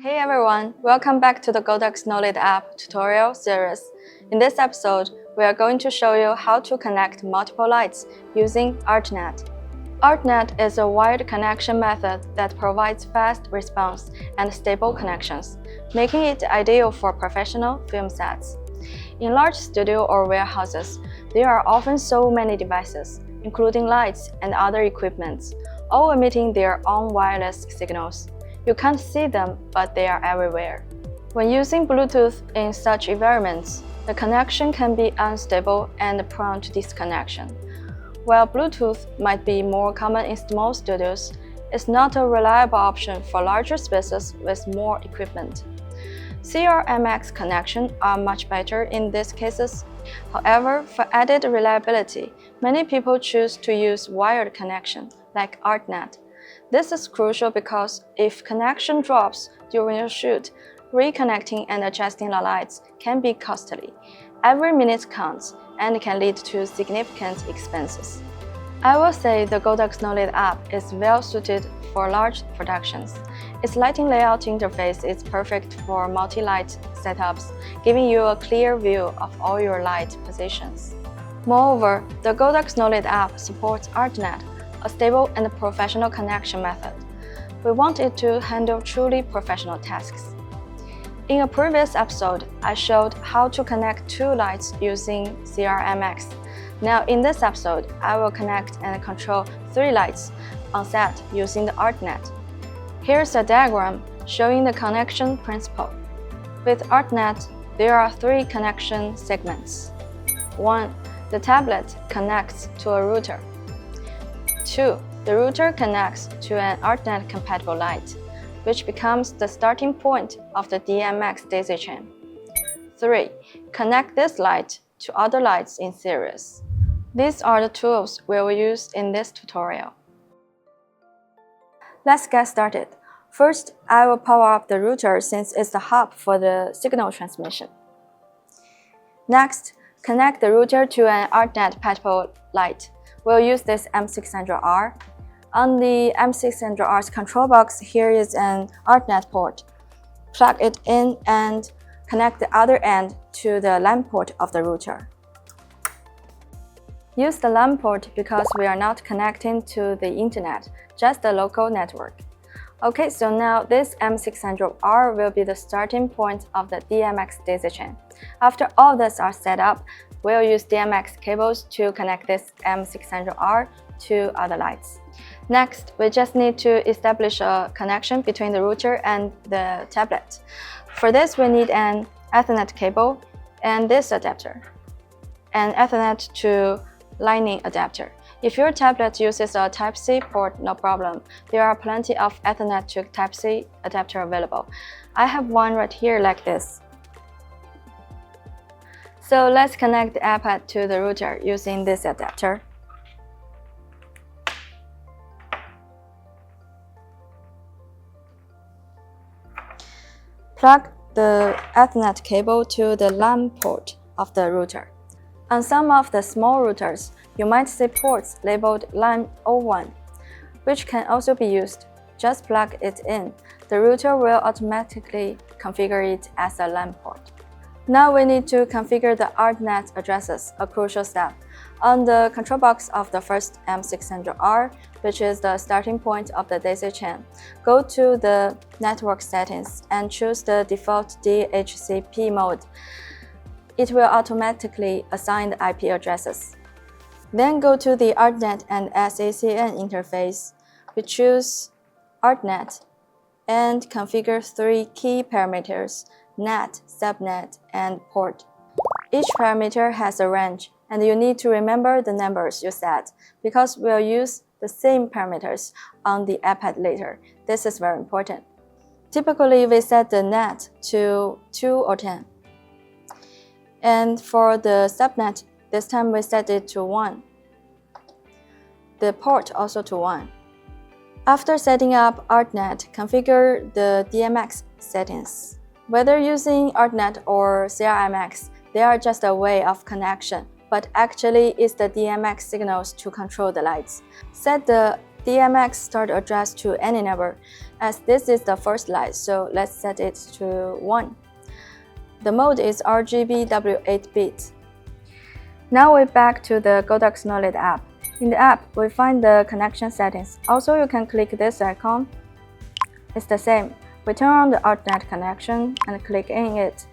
Hey everyone, welcome back to the Godox KNOWLED app tutorial series. In this episode, we are going to show you how to connect multiple lights using ArtNet. ArtNet is a wired connection method that provides fast response and stable connections, making it ideal for professional film sets. In large studio or warehouses, there are often so many devices, including lights and other equipment, all emitting their own wireless signals. You can't see them, but they are everywhere. When using Bluetooth in such environments, the connection can be unstable and prone to disconnection. While Bluetooth might be more common in small studios, it's not a reliable option for larger spaces with more equipment. CRMX connections are much better in these cases. However, for added reliability, many people choose to use wired connection, like ArtNet. This is crucial because if connection drops during a shoot, reconnecting and adjusting the lights can be costly. Every minute counts and can lead to significant expenses. I will say the Godox KNOWLED app is well suited for large productions. Its lighting layout interface is perfect for multi-light setups, giving you a clear view of all your light positions. Moreover, the Godox KNOWLED app supports ArtNet, a stable and professional connection method. We want it to handle truly professional tasks. In a previous episode, I showed how to connect two lights using CRMX. Now in this episode, I will connect and control three lights on set using the ArtNet. Here's a diagram showing the connection principle. With ArtNet, there are three connection segments. 1. The tablet connects to a router. 2. The router connects to an ArtNet-compatible light, which becomes the starting point of the DMX daisy chain. 3. Connect this light to other lights in series. These are the tools we will use in this tutorial. Let's get started. First, I will power up the router since it's the hub for the signal transmission. Next, connect the router to an ArtNet-compatible light. We'll use this M600R. On the M600R's control box, here is an ArtNet port. Plug it in and connect the other end to the LAN port of the router. Use the LAN port because we are not connecting to the internet, just the local network. Okay, so now this M600R will be the starting point of the DMX daisy chain. After all this are set up, we'll use DMX cables to connect this M600R to other lights. Next, we just need to establish a connection between the router and the tablet. For this, we need an Ethernet cable and this adapter, an Ethernet to Lightning adapter. If your tablet uses a Type-C port, no problem. There are plenty of Ethernet to Type-C adapter available. I have one right here like this. So let's connect the iPad to the router using this adapter. Plug the Ethernet cable to the LAN port of the router. On some of the small routers, you might see ports labeled LAN 01, which can also be used. Just plug it in. The router will automatically configure it as a LAN port. Now we need to configure the ArtNet addresses, a crucial step. On the control box of the first M600R, which is the starting point of the daisy chain, go to the network settings and choose the default DHCP mode. It will automatically assign the IP addresses. Then go to the ArtNet and SACN interface. We choose ArtNet and configure three key parameters: net, subnet, and port. Each parameter has a range, and you need to remember the numbers you set because we'll use the same parameters on the iPad later. This is very important. Typically, we set the net to 2 or 10. And for the subnet, this time we set it to 1. The port also to 1. After setting up ArtNet, configure the DMX settings. Whether using ArtNet or CRMX, they are just a way of connection, but actually it's the DMX signals to control the lights. Set the DMX start address to any number, as this is the first light, so let's set it to 1. The mode is RGB W8-bit. Now we're back to the Godox KNOWLED app. In the app, we find the connection settings. Also, you can click this icon. It's the same. We turn on the ArtNet connection and click in it.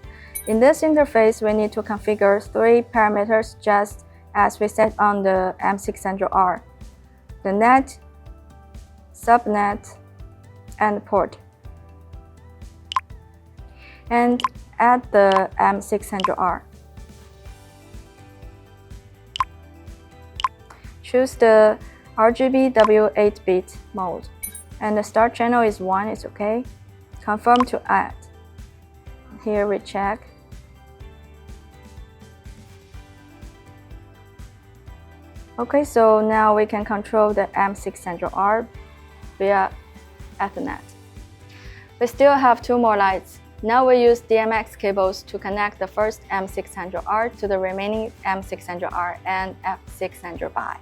In this interface, we need to configure 3 parameters just as we set on the M600R: the net, subnet, and port. And add the M600R. Choose the RGB W8-bit mode, and the start channel is 1, it's okay. Confirm to add. Here we check. Okay, so now we can control the M600R via Ethernet. We still have 2 more lights. Now we use DMX cables to connect the first M600R to the remaining M600R and F600Y.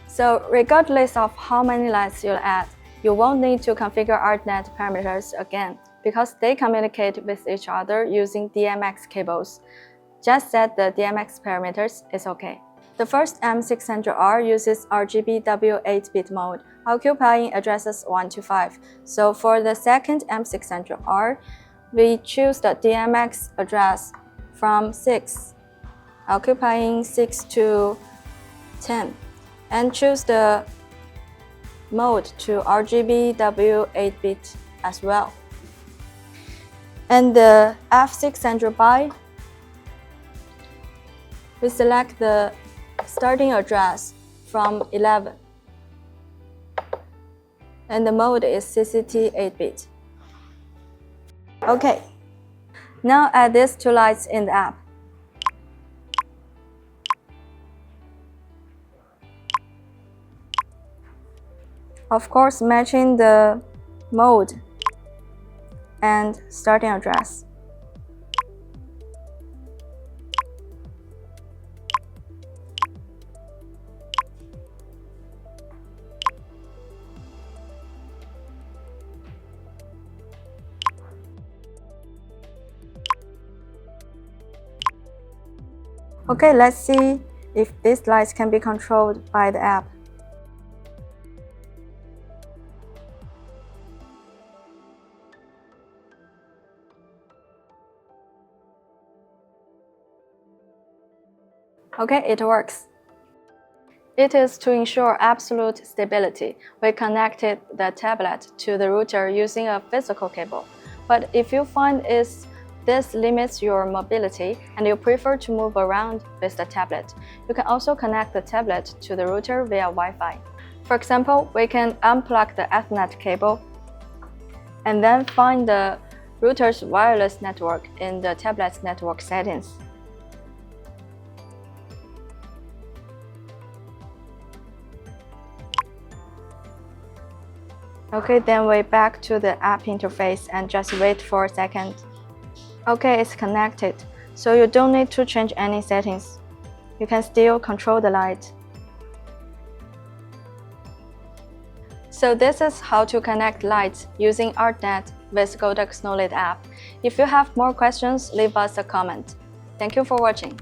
So regardless of how many lights you add, you won't need to configure ArtNet parameters again because they communicate with each other using DMX cables. Just set the DMX parameters, it's okay. The first M600R uses RGB W8-bit mode, occupying addresses 1 to 5. So for the second M600R, we choose the DMX address from 6, occupying 6 to 10. And choose the mode to RGB W8-bit as well. And the F600Y, we select the starting address from 11. And the mode is CCT 8-bit. Okay, now add these 2 lights in the app. Of course, matching the mode and starting address. Okay, let's see if these lights can be controlled by the app. Okay, it works. It is to ensure absolute stability. We connected the tablet to the router using a physical cable. But if you find this limits your mobility and you prefer to move around with the tablet, you can also connect the tablet to the router via Wi-Fi. For example, we can unplug the Ethernet cable and then find the router's wireless network in the tablet's network settings. Okay, then we're back to the app interface and just wait for a second. Okay, it's connected, so you don't need to change any settings. You can still control the light. So this is how to connect lights using ArtNet with Godox KNOWLED app. If you have more questions, leave us a comment. Thank you for watching.